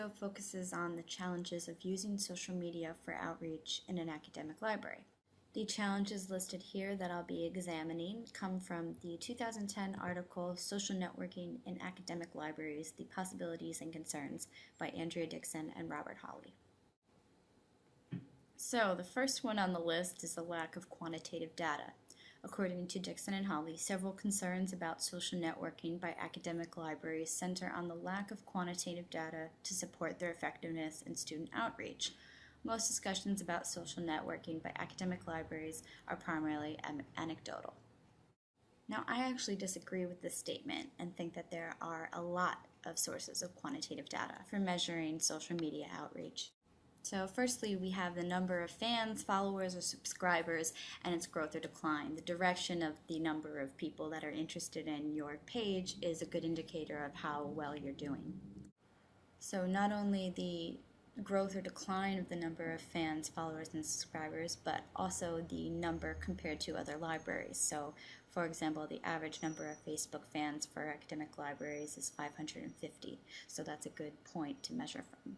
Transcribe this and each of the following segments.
video focuses on the challenges of using social media for outreach in an academic library. The challenges listed here that I'll be examining come from the 2010 article, Social Networking in Academic Libraries, The Possibilities and Concerns by Andrea Dixon and Robert Hawley. So the first one on the list is the lack of quantitative data. According to Dixon and Hawley, several concerns about social networking by academic libraries center on the lack of quantitative data to support their effectiveness in student outreach. Most discussions about social networking by academic libraries are primarily anecdotal. Now, I actually disagree with this statement and think that there are a lot of sources of quantitative data for measuring social media outreach. So firstly, we have the number of fans, followers, or subscribers, and its growth or decline. The direction of the number of people that are interested in your page is a good indicator of how well you're doing. So not only the growth or decline of the number of fans, followers, and subscribers, but also the number compared to other libraries. So, for example, the average number of Facebook fans for academic libraries is 550, so that's a good point to measure from.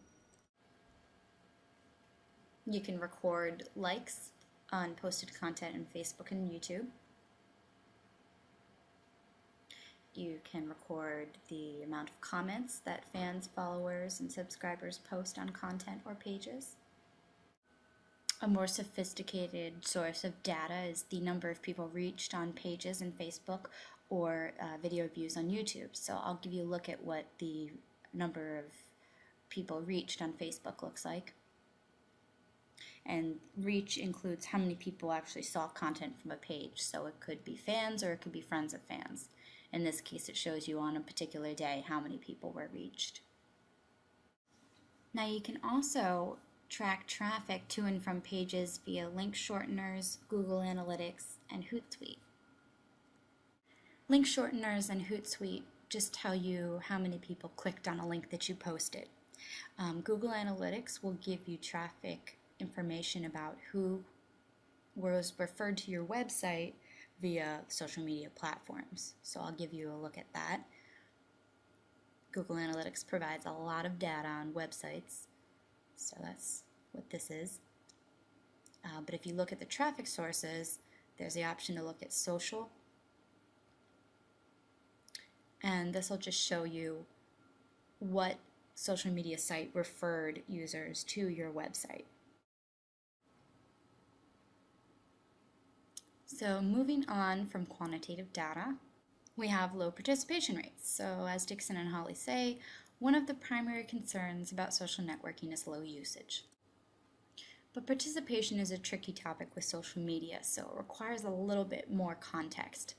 You can record likes on posted content in Facebook and YouTube. You can record the amount of comments that fans, followers, and subscribers post on content or pages. A more sophisticated source of data is the number of people reached on pages in Facebook or video views on YouTube. So I'll give you a look at what the number of people reached on Facebook looks like. And reach includes how many people actually saw content from a page. So it could be fans or it could be friends of fans. In this case, it shows you on a particular day how many people were reached. Now you can also track traffic to and from pages via link shorteners, Google Analytics, and Hootsuite. Link shorteners and Hootsuite just tell you how many people clicked on a link that you posted. Google Analytics will give you traffic information about who was referred to your website via social media platforms. So I'll give you a look at that. Google Analytics provides a lot of data on websites, so that's what this is. But if you look at the traffic sources, there's the option to look at social, and this will just show you what social media site referred users to your website. So moving on from quantitative data, we have low participation rates. So as Dixon and Hawley say, one of the primary concerns about social networking is low usage. But participation is a tricky topic with social media, so it requires a little bit more context.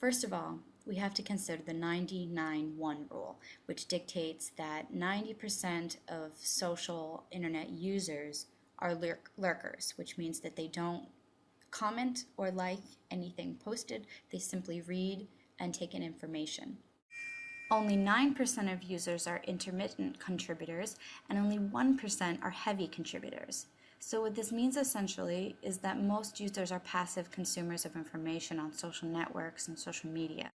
First of all, we have to consider the 90-9-1 rule, which dictates that 90% of social internet users are lurkers, which means that they don't comment or like anything posted, they simply read and take in information. Only 9% of users are intermittent contributors, and only 1% are heavy contributors. So what this means essentially is that most users are passive consumers of information on social networks and social media.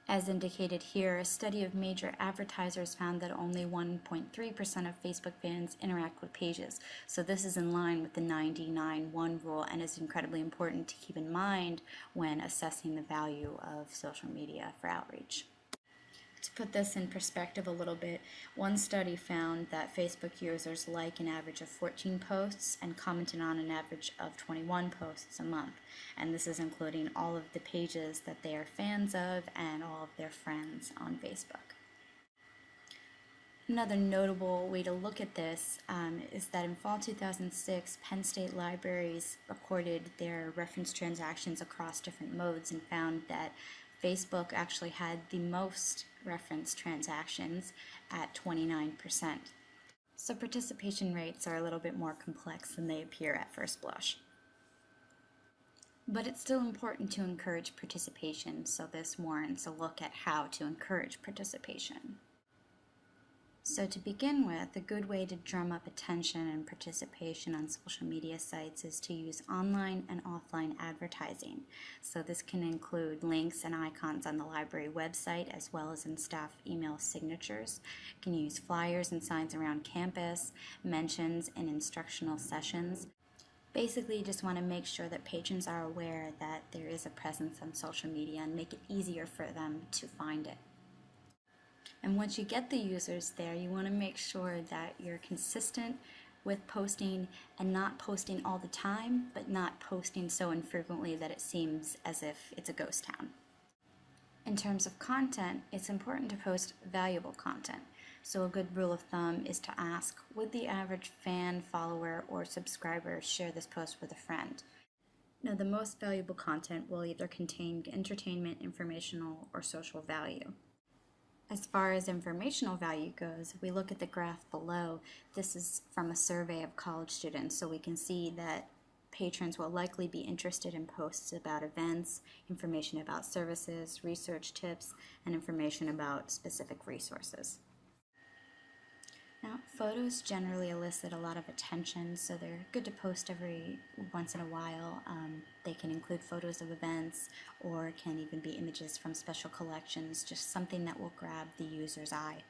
As indicated here, a study of major advertisers found that only 1.3% of Facebook fans interact with pages. So this is in line with the 90-9-1 rule and is incredibly important to keep in mind when assessing the value of social media for outreach. To put this in perspective a little bit, one study found that Facebook users like an average of 14 posts and commented on an average of 21 posts a month. And this is including all of the pages that they are fans of and all of their friends on Facebook. Another notable way to look at this is that in fall 2006, Penn State Libraries recorded their reference transactions across different modes and found that Facebook actually had the most reference transactions at 29%. So participation rates are a little bit more complex than they appear at first blush. But it's still important to encourage participation, so this warrants a look at how to encourage participation. So to begin with, a good way to drum up attention and participation on social media sites is to use online and offline advertising. So this can include links and icons on the library website as well as in staff email signatures. You can use flyers and signs around campus, mentions in instructional sessions. Basically, you just want to make sure that patrons are aware that there is a presence on social media and make it easier for them to find it. And once you get the users there, you want to make sure that you're consistent with posting and not posting all the time, but not posting so infrequently that it seems as if it's a ghost town. In terms of content, it's important to post valuable content. So a good rule of thumb is to ask, would the average fan, follower, or subscriber share this post with a friend? Now, the most valuable content will either contain entertainment, informational, or social value. As far as informational value goes, if we look at the graph below, this is from a survey of college students, so we can see that patrons will likely be interested in posts about events, information about services, research tips, and information about specific resources. Now, photos generally elicit a lot of attention, so they're good to post every once in a while. They can include photos of events, or can even be images from special collections, just something that will grab the user's eye.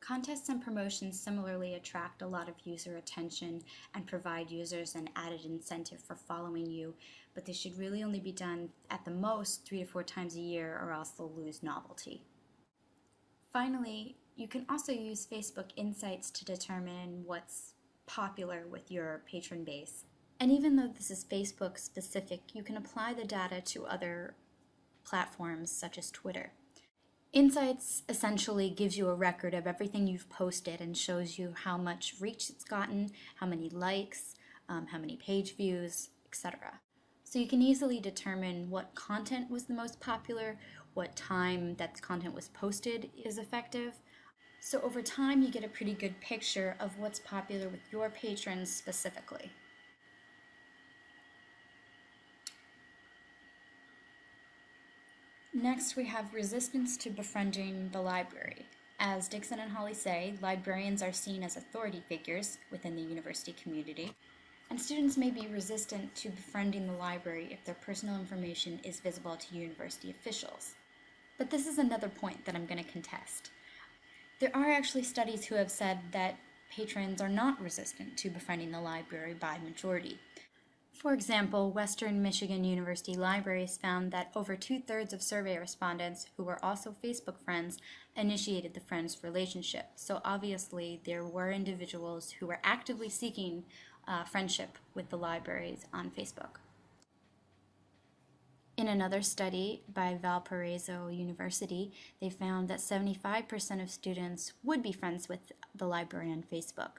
Contests and promotions similarly attract a lot of user attention and provide users an added incentive for following you, but they should really only be done at the most 3 to 4 times a year, or else they'll lose novelty. Finally, you can also use Facebook Insights to determine what's popular with your patron base. And even though this is Facebook specific, you can apply the data to other platforms such as Twitter. Insights essentially gives you a record of everything you've posted and shows you how much reach it's gotten, how many likes, how many page views, etc. So you can easily determine what content was the most popular, what time that content was posted is effective. So over time, you get a pretty good picture of what's popular with your patrons specifically. Next, we have resistance to befriending the library. As Dixon and Holly say, librarians are seen as authority figures within the university community, and students may be resistant to befriending the library if their personal information is visible to university officials. But this is another point that I'm going to contest. There are actually studies who have said that patrons are not resistant to befriending the library by majority. For example, Western Michigan University Libraries found that over 2/3 of survey respondents who were also Facebook friends initiated the friends relationship. So obviously there were individuals who were actively seeking friendship with the libraries on Facebook. In another study by Valparaiso University, they found that 75% of students would be friends with the library on Facebook.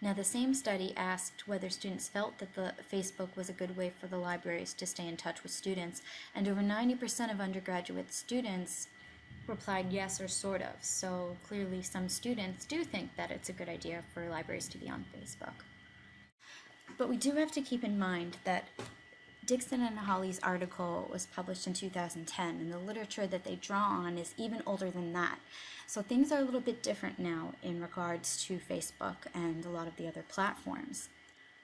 Now, the same study asked whether students felt that the Facebook was a good way for the libraries to stay in touch with students, and over 90% of undergraduate students replied yes or sort of. So clearly some students do think that it's a good idea for libraries to be on Facebook. But we do have to keep in mind that Dixon and Holly's article was published in 2010, and the literature that they draw on is even older than that. So things are a little bit different now in regards to Facebook and a lot of the other platforms.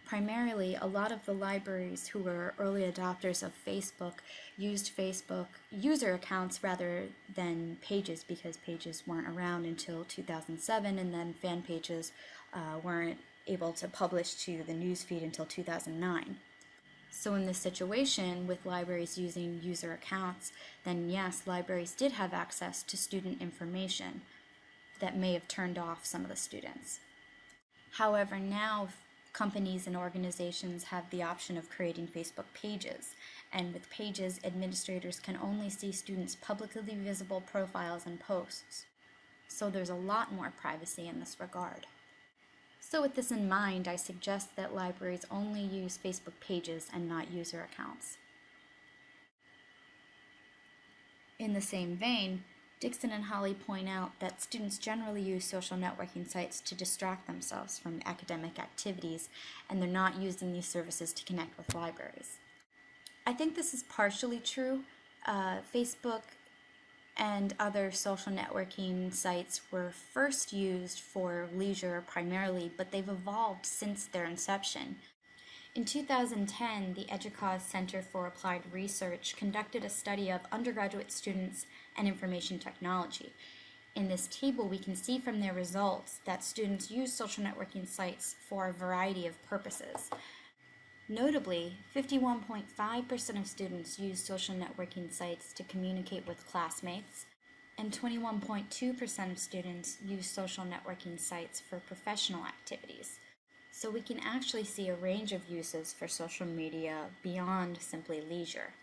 Primarily, a lot of the libraries who were early adopters of Facebook used Facebook user accounts rather than pages, because pages weren't around until 2007, and then fan pages weren't able to publish to the newsfeed until 2009. So in this situation, with libraries using user accounts, then yes, libraries did have access to student information that may have turned off some of the students. However, now companies and organizations have the option of creating Facebook pages, and with pages, administrators can only see students' publicly visible profiles and posts. So there's a lot more privacy in this regard. So with this in mind, I suggest that libraries only use Facebook pages and not user accounts. In the same vein, Dixon and Holly point out that students generally use social networking sites to distract themselves from academic activities, and they're not using these services to connect with libraries. I think this is partially true. Facebook and other social networking sites were first used for leisure primarily, but they've evolved since their inception. In 2010, the EDUCAUSE Center for Applied Research conducted a study of undergraduate students and information technology. In this table, we can see from their results that students use social networking sites for a variety of purposes. Notably, 51.5% of students use social networking sites to communicate with classmates, and 21.2% of students use social networking sites for professional activities. So we can actually see a range of uses for social media beyond simply leisure.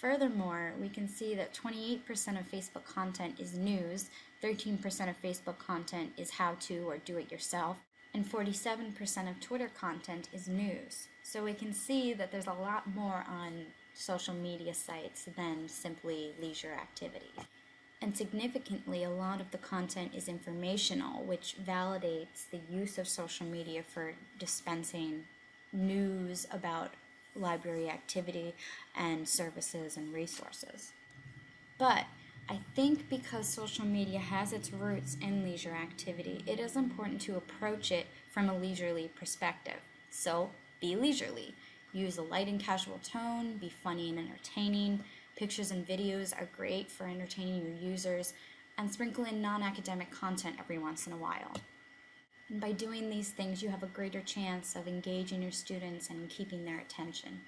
Furthermore, we can see that 28% of Facebook content is news, 13% of Facebook content is how-to or do-it-yourself, and 47% of Twitter content is news. So we can see that there's a lot more on social media sites than simply leisure activities. And significantly, a lot of the content is informational, which validates the use of social media for dispensing news about library activity and services and resources. But I think because social media has its roots in leisure activity, it is important to approach it from a leisurely perspective. So be leisurely. Use a light and casual tone, be funny and entertaining. Pictures and videos are great for entertaining your users, and sprinkle in non-academic content every once in a while. And by doing these things, you have a greater chance of engaging your students and keeping their attention.